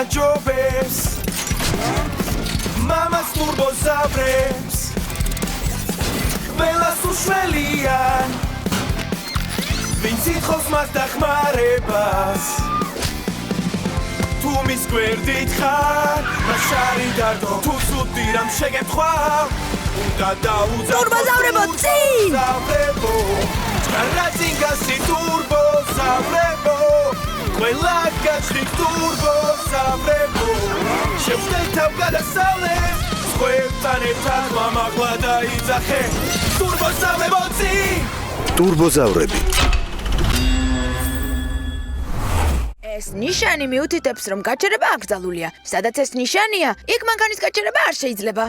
აჯობებს მამას ტურბოზავრებს ყველას უშველიან ვინც ითხოვს მას დახმარებას თუ მის გვერდით ხარ მას შარი დარდო თუ ცუდი რამ შეგეთქვა უნდა დაუძახო ტურბოზავრებო წინ რაცინგასი ტურბოზავრებო ყველა გაჩხით ტურბოზავრებო შევხვდეთ თავ გადასავლეს სხვებთან ერთად მამაღლა დაიძახე ტურბოზავრებო წინ ტურბოზავრები ეს ნიშანი მიუთითებს რომ გაჩერება აკრძალულია სადაც ეს ნიშანია იქ მანქანის გაჩერება არ შეიძლება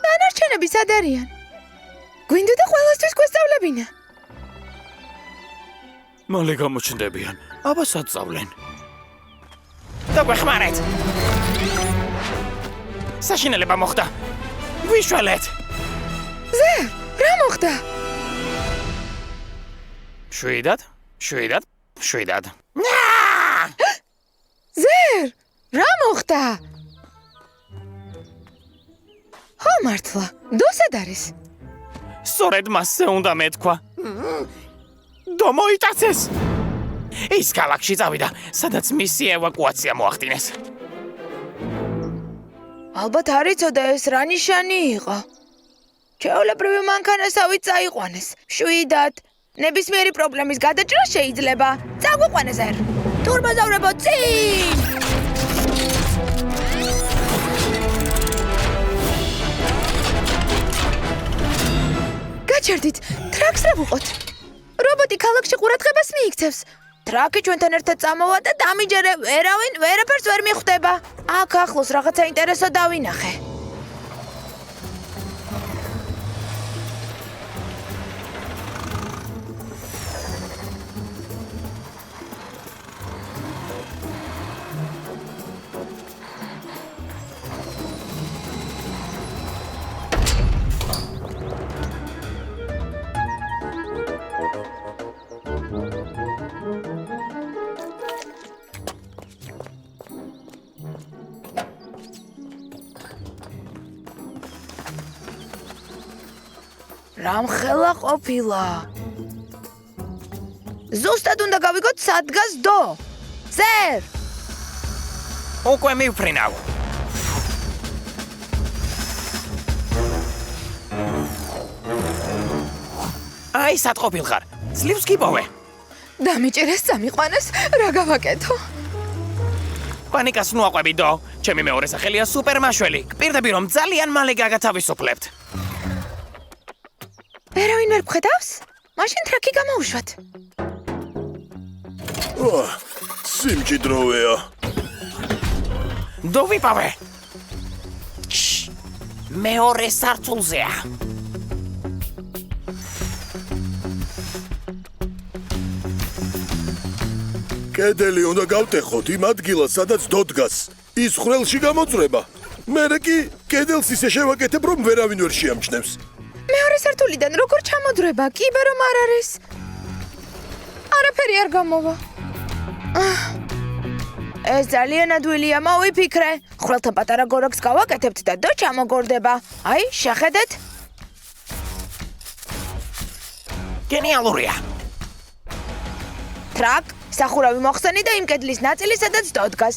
დანარჩენები სად არიან გვინდოდა ყველასთვის გვესწავლებინა მალე გამოჩნდებიან აბა საწავლენ დაგვეხმარეთ საშინელება მოხდა ვიშველეთ ზე რა მოხდა შვიდად ზერ რა მოხდა ხო მართლა დოსად არის სწორედ მასზე უნდა მეთქვა დო მოიტაცეს ის ქალაქში წავიდა სადაც მისი ევაკუაცია მოახდინეს ალბათ არ იცოდა ეს რა ნიშანი იყო ჩვეულებრივი მანქანასავით წაიყვანეს შვიდად ნებისმიერი პრობლემის გადაჭრა შეიძლება წაგვიყვანე ზერ ტურბოზავრებო წინ გაჩერდით ტრაქს რა ვუყოთ რობოტი ქალაქში ყურადღებას მიიქცევს ტრაკი ჩვენთან ერთად წამოვა და დამიჯერე ვერავინ ვერაფერს ვერ მიხვდება აქ ახლოს რაღაცა ინტერესო დავინახე რამხელა ყოფილა ზუსტად უნდა გავიგოთ სად დგას დო ზერ უკვე მივფრინავ აი სად ყოფილხარ ძლივს გიპოვე დამიჭერეს წამიყვანეს რა გავაკეთო პანიკას ნუაყვები დო ჩემი მეორე სახელია სუპერმაშველი გპირდები რომ ძალიან მალე გაგათავისუფლებთ ვერავინ ვერ გხედავს? მაშინ ტრაკი გამოვუშვათ. სიმჭიდროვეა. დო ვიპავე. მეორე სართულზეა. კედელი უნდა გავტეხოთ იმ ადგილას, სადაც დო დგას. ის ხრელში გამოწრება. მერე კი კედელს ისე შევაკეთებ, რომ ვერავინ ვერ შეამჩნევს. მეორე სართულიდან როგორ ჩამოდრება? კიბე რომ არ არის. არაფერი არ გამოვა. ეს ძალიან ადვილია, მოვიფიქრე. ხრელთან პატარა გორაკს გავაკეთებთ და დო ჩამოგორდება. აი, შეხედეთ. გენიალურია. ტრაკ, სახურავი მოხსენი და იმ კედლის ნაწილი, სადაც დო დგას.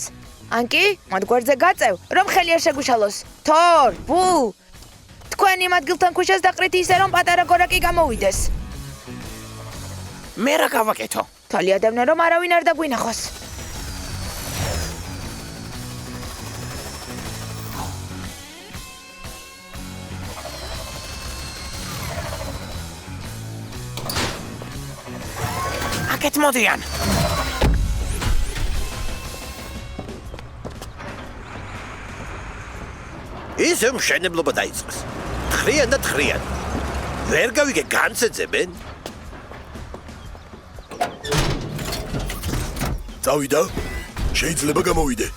ანკი, მათ გვერდზე გაწევ, რომ ხელი არ შეგუშალოს. თორ, ბუ. თქვენ იმ ადგილთან ქუჩას დაყრით ისე, რომ პატარა გორაკი გამოვიდეს. მე რა გავაკეთო? თვალი ადევნე, რომ არავინ არ დაგვინახოს. აკეთ მოდიან. ისე მშენებლობა დაიწყეს. თხრიან და თხრიან. ვერ გავიგე განცეძებენ. წავიდა. შეიძლება გამოვიდე.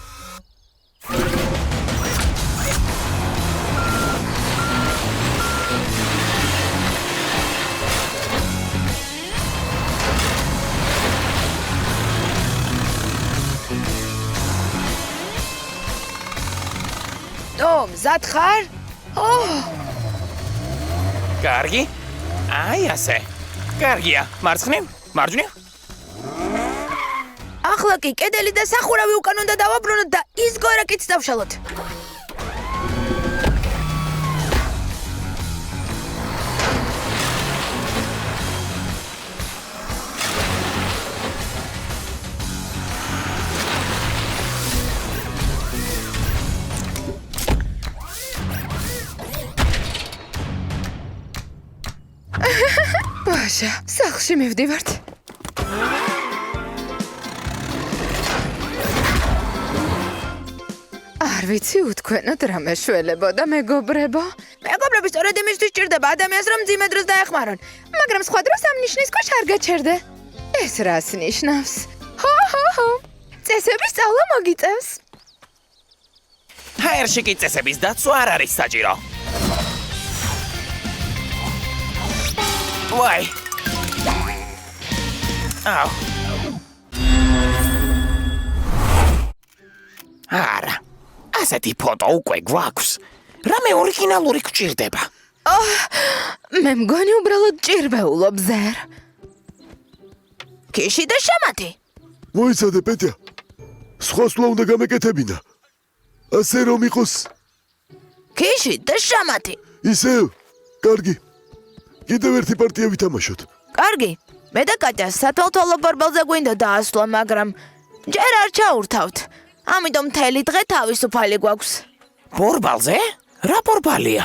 მზად ხარ? კარგი. აი ასე. კარგია. მარცხნივ, მარჯვნივ. ახლა კი კედელი და სახურავი უკან უნდა დავაბრუნოთ და ის გორაკიც დავშალოთ. ბაშა, სახლში მივდივართ. არ ვიცი უთქვენოთ რა მეშველებოდა მეგობრებო. მეგობრები სწორედ იმისთვის ჭირდება ადამიანს რომ მძიმე დროს დაეხმარონ, მაგრამ სხვა დროს ამ ნიშნის ქვეშ არ გაჩერდე. ეს რას ნიშნავს? ჰო. წესების სწავლა მოგიწევს. ჰაერში კი წესების დაცვა არ არის საჭირო. ვაი. აუ. არა. ასეთი ფოტო უკვე გვაქვს. რამე ორიგინალური გჭირდება. მე მგონი უბრალოდ ჭირვეულობ ზერ. ქიში და შამათი. მოიცადე პეტია. სხვა სვლა უნდა გამეკეთებინა. ასე რომ იყოს. ქიში და შამათი. ისევ. კარგი. კიდევ ერთი პარტია ვითამაშოთ. კარგი. მე და კატა სათვალთვალო ბორბალზე გვინდა დაასვლა, მაგრამ ჯერ არ ჩაურთავთ. ამიტომ მთელი დღე თავისუფალი გვაქვს. ბორბალზე? რა ბორბალია?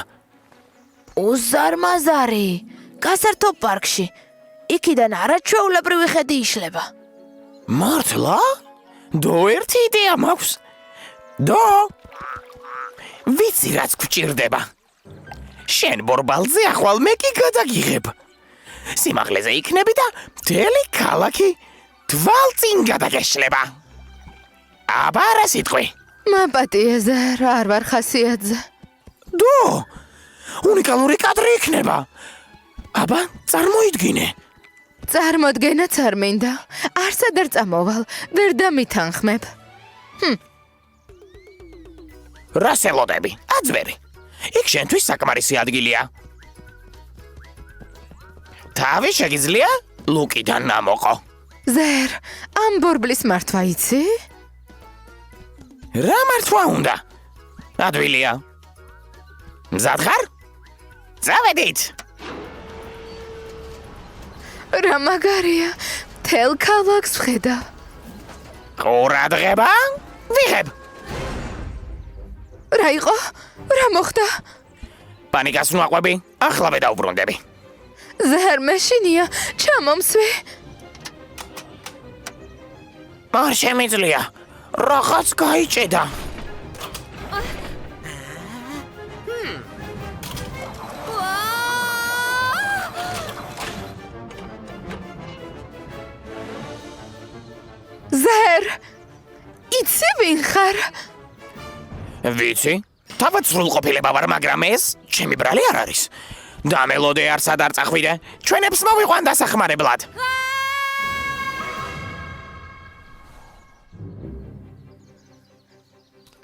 უზარმაზარი. გასართო პარკში. იქიდან არაჩვეულებრივი ხედი იშლება. მართლა? დო ერთი იდეა მაქვს. დო? ვიცი რაც გვჭირდება. შენ ბორბალზე ახვალ მე კი გადაგიღებ. სიმაღლეზე იქნები და მთელი ქალაქი თვალწინ გადაგეშლება. აბა რა სიტყვი? მაპატია ზერ, არ ვარ ხასიათზე. დო! უნიკალური კადრი იქნება. აბა, წარმოიდგინე. წარმოდგენაც არ მინდა. არსად არ წამოვალ, ვერ დამითანხმებ. რას ელოდები? აძვერი. იქ შენთვის საკმარისი ადგილია. თავი შეგიძლია ლუკიდან ამოყო. ზერ, ამ ბორბლის მართვა იცი? რა მართვა უნდა? ადვილია. მზად ხარ? წავედით. რა მაგარია, თელ ქალაქს ვხედავ. ყურადღება? ვიღებ. რა იყო? რა მოხდა? პანიკას ნუაყვები, ახლავე დაუბრუნდები. ზერ მეშინია, ჩამომსვი. არ შემიძლია. რაღაც გაიჭედა. ზერ, იცი ვინ ხარ? ვიცი? თავად სრულყოფილება ვარ, მაგრამ ეს ჩემი ბრალი არ არის. დამელოდე არსად არ წახვიდე. ჩვენებს მოვიყვან დასახმარებლად.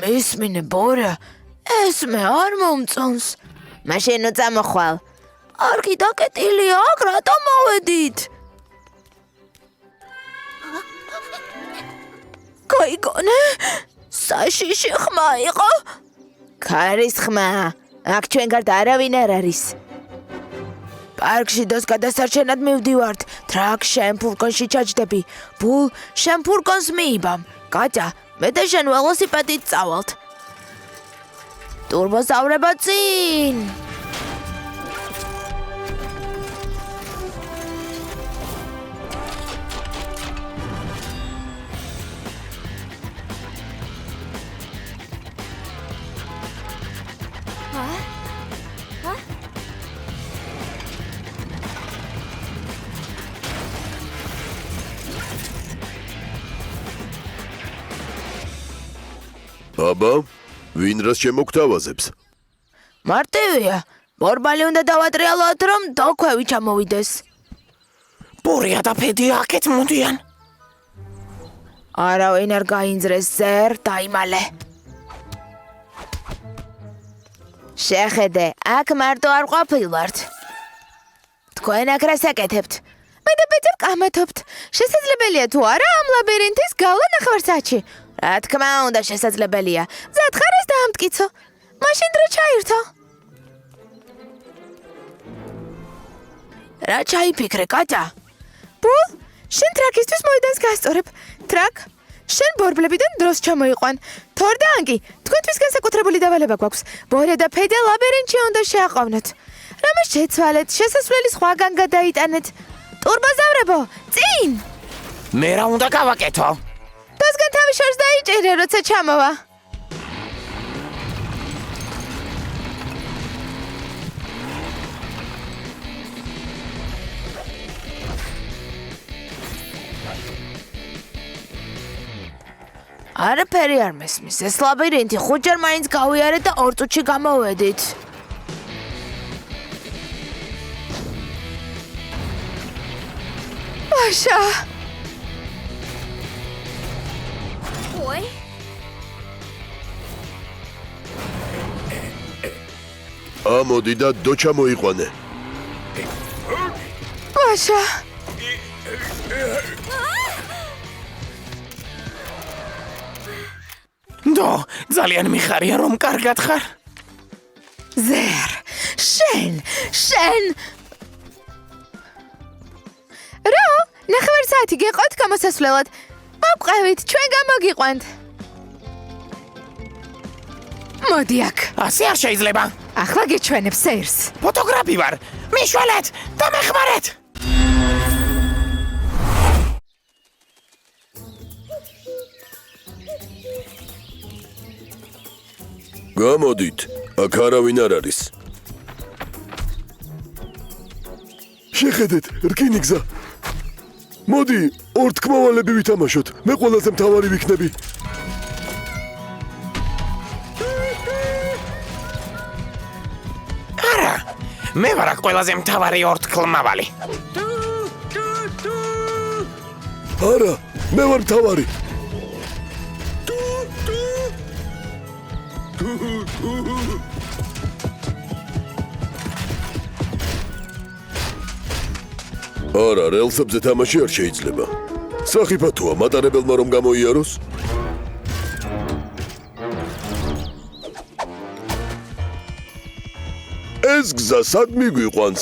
მისმინე ბორა, ეს მე არ მომწონს. მაშინ ნუ წამოხვალ. არქი დაკეტილია, აქ რატომ მოვედით? გაიგონე? საშიში ხმა იყო? ქარის ხმა. აქ ჩვენ გარდა არავინ არ არის. პარკში დოს გადასარჩენად მივდივართ. ტრაკ შენ ფურგონში ჩაჯდები. ბულ შენ ფურგონს მიიბამ. კატა, მე და შენ ველოსიპედით წავალთ. ტურბოზავრება წინ! აბა, ვინ რას შემოგთავაზებს? მარტივია. ბორბალი უნდა დავატრიალოთ, რომ დოქვევი ჩამოვიდეს. ბორია და ფედი აქეთ მოდიან. არავინ არ გაინძრეს ზერ, დაიმალე. შეხედე, აქ მარტო არ ყოფილვართ. თქვენ აქ რას აკეთებთ? მე და ბეძებ კამათობთ. შესაძლებელია თუ არა ამ ლაბირინთის გავლა ნახევარსაათში? რა თქმა უნდა შესაძლებელია. მზად ხარ ეს დაამტკიცო. მაშინ დრო ჩაირთო. რა ჩაიფიქრე, კატა? ბულ, შენ ტრაკისთვის მოედანს გასწორებ. ტრაკ, შენ ბორბლებიდან დროს ჩამოიყვან. თორ და ანკი, თქვენთვის განსაკუთრებული დავალება გვაქვს. ბორე და ფედე ლაბირინთში უნდა შეაყოვნოთ. რამე შეცვალეთ, შესასვლელი სხვაგან გადაიტანეთ. ტურბოზავრებო, წინ! მე რა უნდა გავაკეთო? დასგან თავი შორს დაიჭერე, როცა ჩამოვა. არაფერი არ მესმის. ეს ლაბირინთი ხუთჯერ მაინც გავიარეთ და 2 წუთში გამოვედით. ვაშა! ამოდი და დო ჩამოიყვანე. ვაშა! დო, ძალიან მიხარია რომ კარგად ხარ. ზერ, შენ! რო, ნახევარსაათი გეყოთ გამოსასვლელად. მოვყევით, ჩვენ გამოგიყვანთ. მოდი აქ. ასე არ შეიძლება. ახლა გეჩვენებ სერს. ფოტოგრაფი ვარ. მიშველეთ და მეხმარეთ. გამოდით, აქ არავინ არ არის. შეხედეთ, რკინი გზა. მოდი, ორთქმავალები ვითამაშოთ. მე ყველაზე მთავარი ვიქნები. არა, მე ვარ აქ ყველაზე მთავარი ორთქლმავალი. არა, მე ვარ მთავარი. არა, რელსებზე თამაში არ შეიძლება. სახიფათოა მატარებელმა რომ გამოიაროს. ეს გზა სად მიგვიყვანს?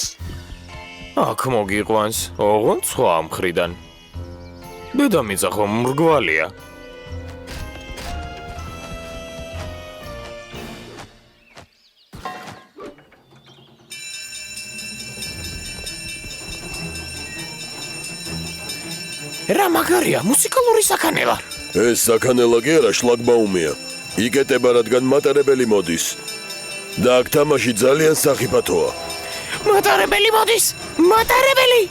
აქ მოგიყვანს, ოღონდ სხვა მხრიდან. დედამიწა ხომ მრგვალია. რა მაგარია, მუსიკალური საქანელა. ეს საქანელა კი არა, შლაგბაუმია. იკეტება, რადგან მატარებელი მოდის. და აქ თამაში ძალიან სახიფათოა. მატარებელი მოდის, მატარებელი!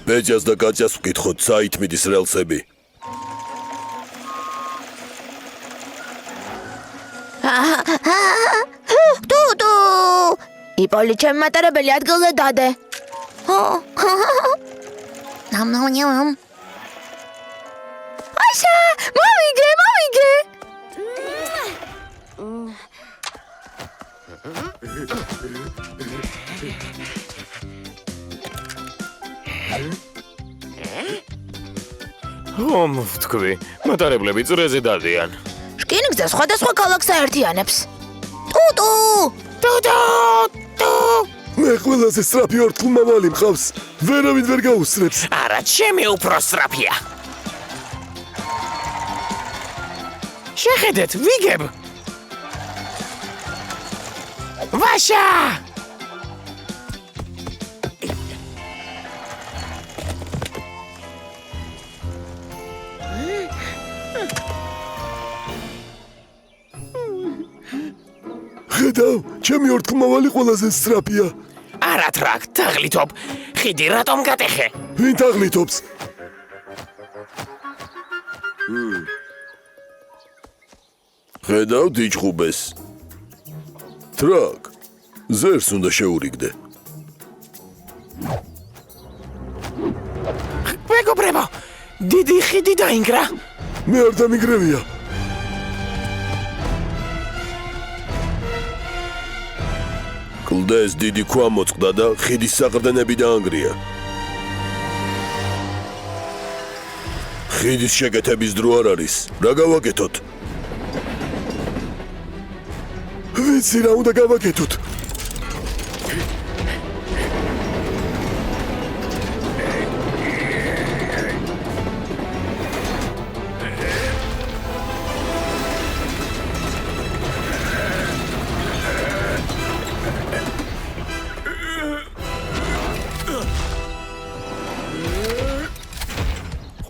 ბეჯას და კაჭას ვკითხოთ, საით მიდის რელსები. ტუტუ! იპოლი ჩემ მატარებელი ადგილზე დადე. ვაშა! მოვიგე! ომ ვთქვი, მატარებლები წრეზე დადიან. რკინიგზა სხვადასხვა ქალაქს აერთიანებს. ტუტუ! მე ყველაზე სწრაფი ორთქლმავალი მყავს. ვერავინ ვერ გაუსწრებს. არა, ჩემი უფრო სწრაფია. შეხედეთ, ვიგებ. ვაშა! ხედავ, ჩემი ორთქლმავალი ყველაზე სწრაფია. არა ტრაკ, თაღლითობ. ხიდი რატომ გატეხე? ვინ თაღლითობს? ხედავ დიჭხუბეს. ტრაკ, ზერს უნდა შეურიგდე. დიდი ხიდი დაინგრა. მე არ დამიგრევია. კლდეს დიდი ქვა მოწყდა და ხიდის საყრდენები დაანგრია. ხიდის შეკეთების დრო არ არის. რა გავაკეთოთ? ვიცი რა უნდა გავაკეთოთ.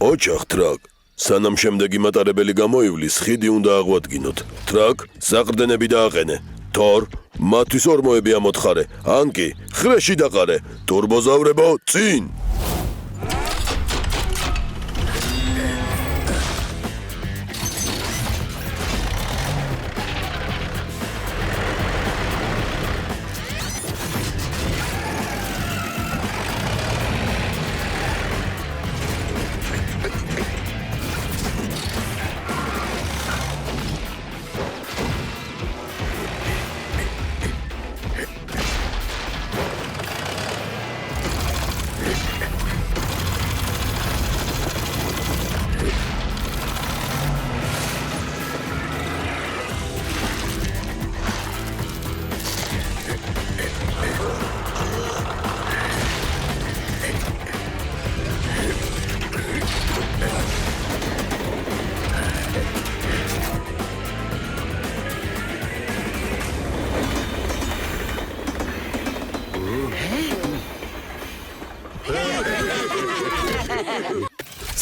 ოჩახ ტრაკ, სანამ შემდეგი მატარებელი გამოივლის, ხიდი უნდა აღვადგინოთ. ტრაკ, საყრდენები დააყენე. თორ, მათთვის ორმოები ამოთხარე. ანკი, ხრეში დაყარე. ტურბოზავრებო, წინ!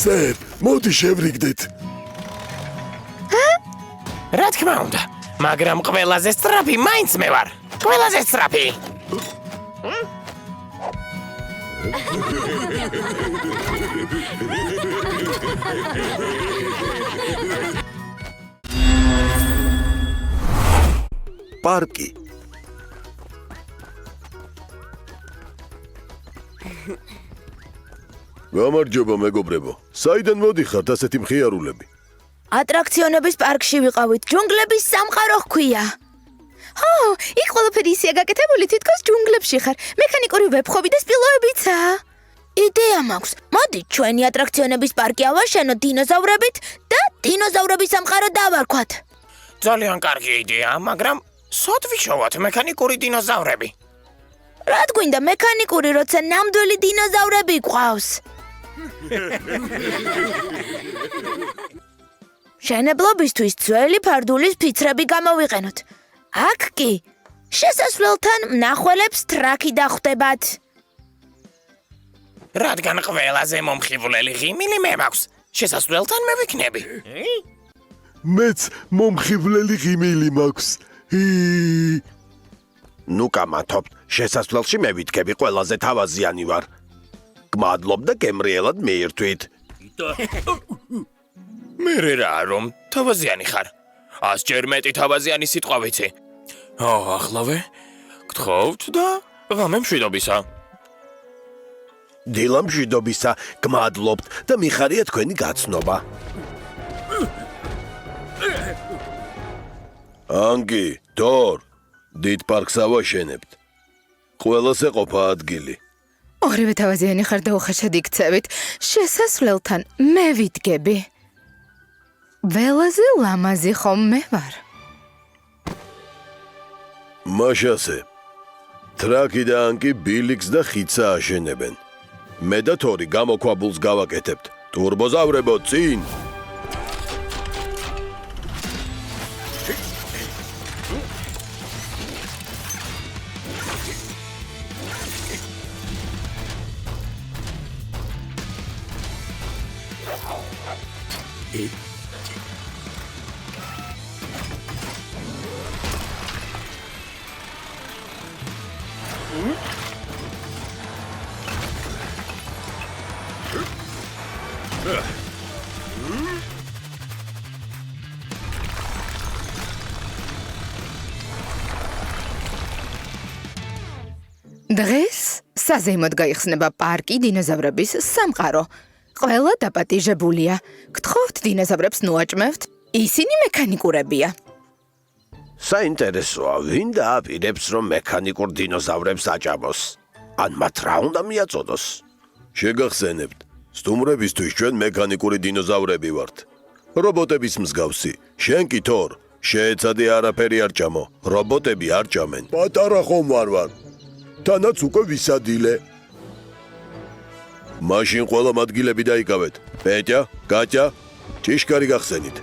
სებ, მოდი შევრიგდეთ. რა თქმა უნდა, მაგრამ ყველაზე სწრაფი მაინც მე ვარ. ყველაზე სწრაფი. პარკი. გამარჯობა მეგობრებო. საიდან მოდიხართ ასეთი მხიარულები? ატრაქციონების პარკში ვიყავით. ჯუნგლების სამყარო ჰქვია. ჰო, იქ ყველაფერი ისეა გაკეთებული, თითქოს ჯუნგლებში ხარ. მექანიკური ვეფხვები და სპილოებიცაა. იდეა მაქვს. მოდი ჩვენი ატრაქციონების პარკი ავაშენოთ დინოზავრებით და დინოზავრების სამყარო დავარქვათ. ძალიან კარგი იდეა, მაგრამ სად ვიშოვოთ მექანიკური დინოზავრები? რა გვინდა მექანიკური, როცა ნამდვილი დინოზავრები გვყავს? შენებლობისთვის ძველი ფარდულის ფიცრები გამოვიყენოთ. აქ კი შესასვლელთან მნახველებს ტრაკი დახვდებათ. რადგან ყველაზე მომხიბვლელი ღიმილი მე მაქვს, შესასვლელთან მე ვიქნები. მეც მომხიბვლელი ღიმილი მაქვს. ნუ გამათობთ, შესასვლელში მე ვითქები ყველაზე თავაზიანი ვარ. გმადლობ და გემრიელად მიირთვით. მე რა რომ თავაზიანი ხარ. 100 ჯერ მეტი თავაზიანი სიტყვა ვიცი. ახლავე გთხოვთ და ღამე მშვიდობისა. დილა მშვიდობისა, გმადლობთ და მიხარია თქვენი გაცნობა. ანკი, თორ, დიდ პარკს ავაშენებთ. ყველას ეყოფა ადგილი. ორივე თავაზიანი ხარ და უხეშად იქცევით. შესასვლელთან მე ვიდგები. ველაზე ლამაზი ხომ მე ვარ. მაშასე, ტრაკი და ანკი ბილიქს და ხიდს ააშენებენ. მე და თორი გამოქვაბულს გავაკეთებთ. ტურბოზავრებო, წინ! დღეს საზეიმოდ გაიხსნება პარკი დინოზავრების სამყარო. ყველა დაპატიჟებულია. გთხოვთ დინოზავრებს ნუაჭმევთ. ისინი მექანიკურებია. საინტერესოა, ვინ დააპირებს, რომ მექანიკურ დინოზავრებს აჭამოს? ან მათ რა უნდა მიაწოდოს? შეგახსენებთ, სტუმრებისთვის ჩვენ მექანიკური დინოზავრები ვართ. რობოტების მსგავსი. შენ კი თორ, შეეცადე არაფერი არ ჭამო. რობოტები არ ჭამენ. პატარა ხომ ვარ. თანაც უკვე ვისადილე. მაშინ ყველა ადგილები დაიკავეთ. პეტია, კატია, ჭიშკარი გახსენით.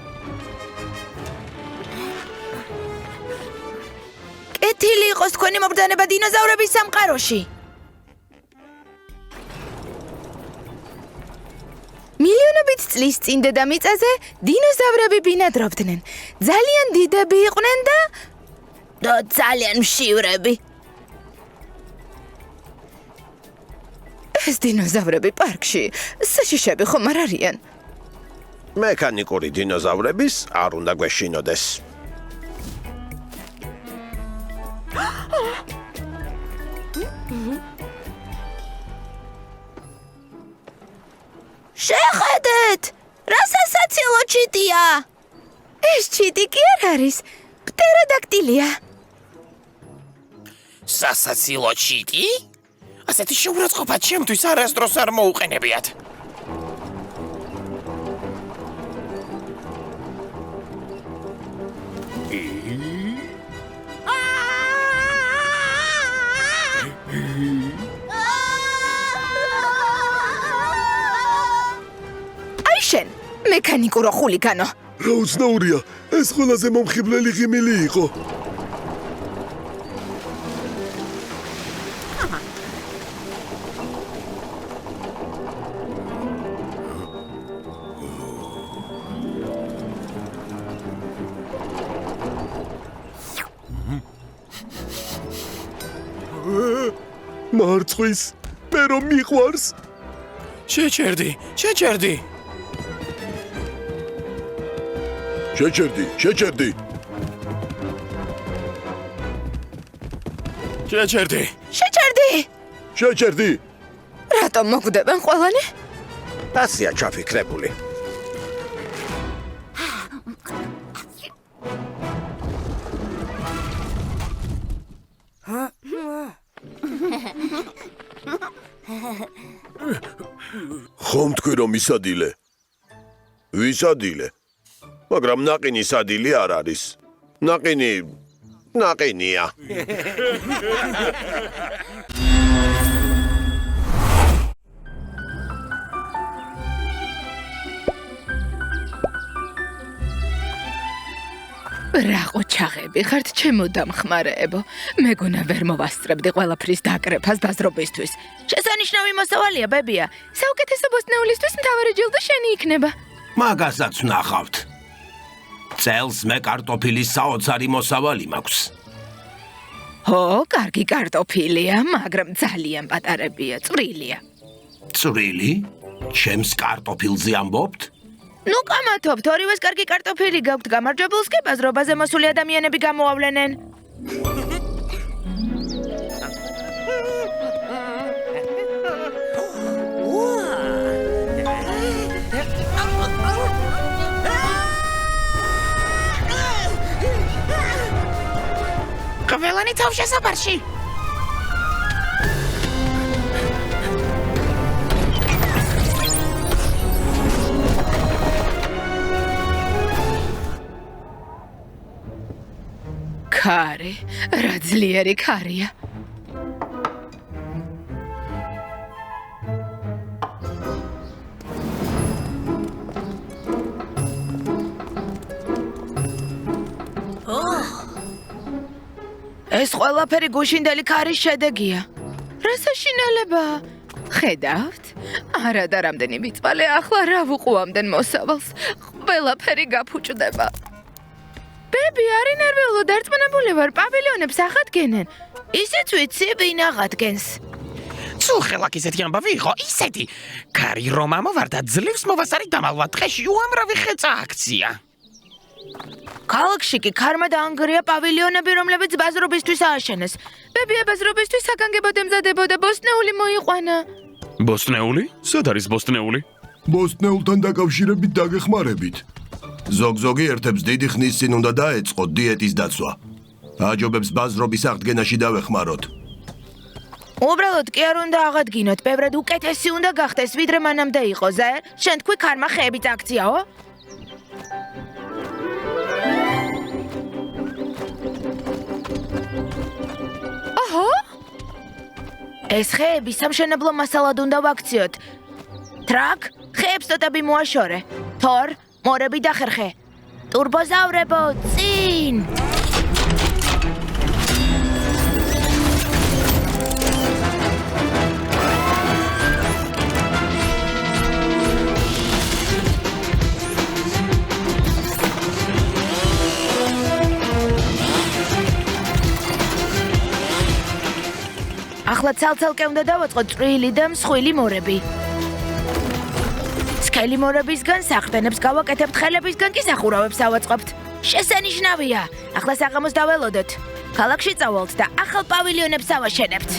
კეთილი იყოს თქვენი მობრძანება დინოზავრების სამყაროში. მილიონობით წლის წინ დედამიწაზე დინოზავრები ბინადრობდნენ. ძალიან დიდები იყვნენ და ძალიან მშივრები. ეს დინოზავრები პარკში საშიშები ხომ არ არიან? მექანიკური დინოზავრების არ უნდა გვეშინოდეს. შეხედეთ! რა სასაცილო ჩიტია! ეს ჩიტი კი არ არის, პტეროდაქტილია. სასაცილო ჩიტი? ასეთი შეურაცხყოფა ჩემთვის არასდროს არ მოუყენებიათ. აი შენ, მექანიკურო ხულიგანო. რა უცნაურია, ეს ყველაზე მომხიბლელი ღიმილი იყო. მარცხვის, მე რომ მიყვარს. შეჭერდი. შეჭერდი. შეჭერდი. შეჭერდი. რატომ მოგვდებენ ყველანი? ასია ჩაფიქრებული. ხომ თქვი რომ ისადილე? ვისადილე. მაგრამ ნაყინი სადილი არ არის. ნაყინია. რა ყოჩაღები ხართ ჩემო დამხმარეებო. მეგონა ვერ მოვასწრებდი ყველაფრის დაკრეფას ბაზრობისთვის. შესანიშნავი მოსავალია, ბებია. საუკეთესო ბოსტნეულისთვის მთავარი ჯილდო შენი იქნება. მაგასაც ვნახავთ. წელს მე კარტოფილის საოცარი მოსავალი მაქვს. ო, კარგი კარტოფილია, მაგრამ ძალიან პატარებია, წვრილია. წვრილი? ჩემს კარტოფილზე ამბობთ? ნუ კამათობთ, ორივეს კარგი კარტოფილი გაქვთ, გამარჯვებულს კი ბაზრობაზე მოსული ადამიანები გამოავლენენ. ყველანი თავშესაფარში. ქარი, რა ძლიერი ქარია. ეს ყველაფერი გუშინდელი ქარის შედეგია. რა საშინელებაა? ხედავთ? არა და რამდენი მიწვალე ახლა რა ვუყუამდენ მოსავალს. ყველაფერი გაფუჭდება. ბები, არი ნერვიულო დარწმუნებული ვარ, პავილიონებს აღადგენენ. ისიც ვიცი, ვინ აღადგენს. სულხელაკ ისეთი ამბავი იყო, ისეთი. კარი რომ ამოვარდა ძლივს მოვასარი დამალვა დღეში უამრავი ხეწა აქცია. ქალაქში კი ქარმა დაანგრია პავილიონები, რომლებიც ბაზრობისთვის ააშენეს. ბებია ბაზრობისთვის საგანგებოდ ემზადებოდა, ბოსტნეული მოიყვანა. ბოსტნეული? სად არის ბოსტნეული? ბოსტნეულთან დაკავშირებით დაგეხმარებით. ზოგ-ზოგი ერთებს დიდი ხნის წინ უნდა დაეწყოთ დიეტის დაცვა. აჯობებს ბაზრობის აღდგენაში დავეხმაროთ. უბრალოდ კი არ უნდა აღადგინოთ, ბევრად უკეთესი უნდა გახდეს, ვიდრე მანამდე იყო, ზე? შენ თქვი ქარმა ხეებით აქციაო? ოჰო! ეს ხეები სამშენებლო მასალად უნდა ვაქციოთ. ტრაკ, ხეებს ტოტები მოაშორე. თორ, მორები დახერხე. ტურბოზავრებო, წინ! ახლა ცალ-ცალკე უნდა დავაწყოთ წვრილი და მსხვილი მორები. სქელი მორებისგან საყრდენებს გავაკეთებთ, ხელებისგან კი სახურავებს ავაწყობთ. შესანიშნავია. ახლა საღამოს დაველოდოთ. ქალაქში წავალთ და ახალ პავილიონებს ავაშენებთ.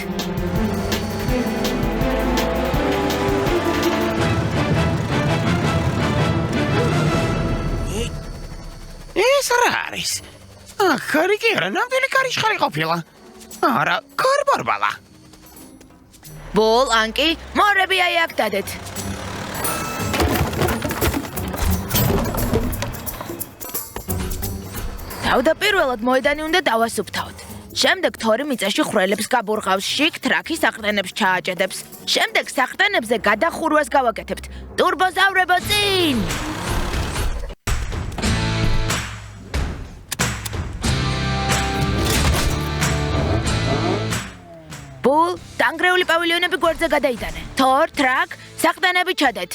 ეს რა არის? ხარი კი არა, ნამდვილი კარიშხალი ყოფილა. არა, კარბარბალა. ბოლ, ანკი, მორები აი აქ დადეთ. თავდაპირველად მოედანი უნდა დავასუფთავოთ. შემდეგ თორი მიწაში ხვრელებს გაბურღავს, შიგ ტრაკი საყრდენებს ჩააჭედებს. შემდეგ საყრდენებზე გადახურვას გავაკეთებთ. ტურბოზავრებო, წინ! ბულ, დანგრეული პავილიონები გვერდზე გადაიტანე. თორ, ტრაკ, საყრდენები ჩადეთ.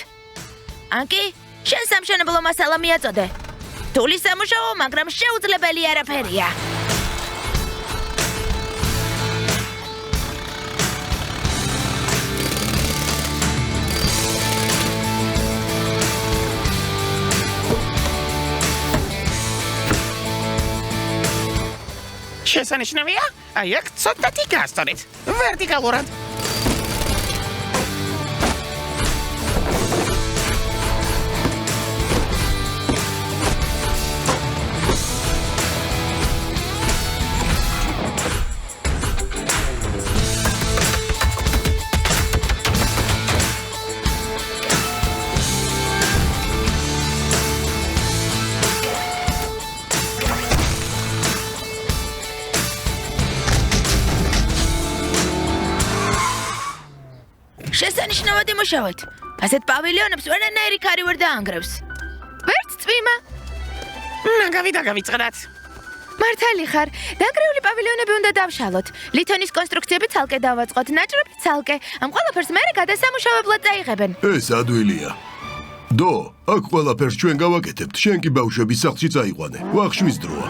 ანკი, შენ სამშენებლო მასალა მიაწოდე. თული სამუშაო, მაგრამ შეუძლებელი არაფერია. შესანიშნავია? აი აქ ცოტათი გასწორეთ. ვერტიკალურად. შესანიშნავად იმუშავეთ. ასეთ პავილიონებს ვერანაირი ქარი ვერ დაანგრევს. ვერც წვიმა. დაგავიწყდათ. მართალი ხარ, დანგრეული პავილიონები უნდა დავშალოთ. ლითონის კონსტრუქციები ცალკე დავაწყოთ, ნაჭრები ცალკე. ამ ყველაფერს მერე გადასამუშავებლად წაიღებენ. ეს ადვილია. დო, აქ ყველაფერს ჩვენ გავაკეთებთ. შენ კი ბავშვების სახლში წაიყვანე. ვახშმის დროა.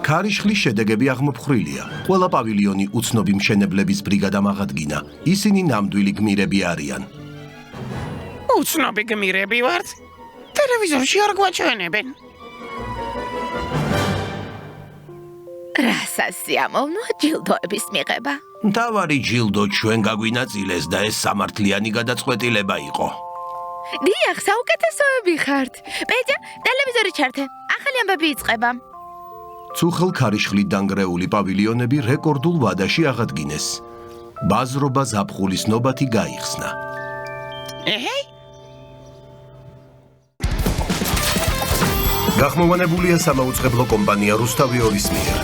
ქარიშხლის შედეგები აღმოფხრილია. ყველა პავილიონი უცნობი მშენებლების ბრიგადამ აღადგინა. ისინი ნამდვილი გმირები არიან. უცნობი გმირები ვართ. ტელევიზორში არ გვაჩვენებენ. რა სასიამოვნოა ჯილდოების მიღება. მთავარი ჯილდო ჩვენ გაგვინაწილეს და ეს სამართლიანი გადაწყვეტილება იყო. დიახ, საუკეთესოები ხართ. პეჯა, ტელევიზორი ჩართე. ახალი ამბები იწყება. ცუხელ ქარიშხლით დანგრეული პავილიონები რეკორდულ ვადაში აღადგინეს. ბაზრობა ზაფხულის ნობათი გაიხსნა. ეჰეი, გახმოვანებულია სამაუწყებლო კომპანია რუსთავი ორის მიერ.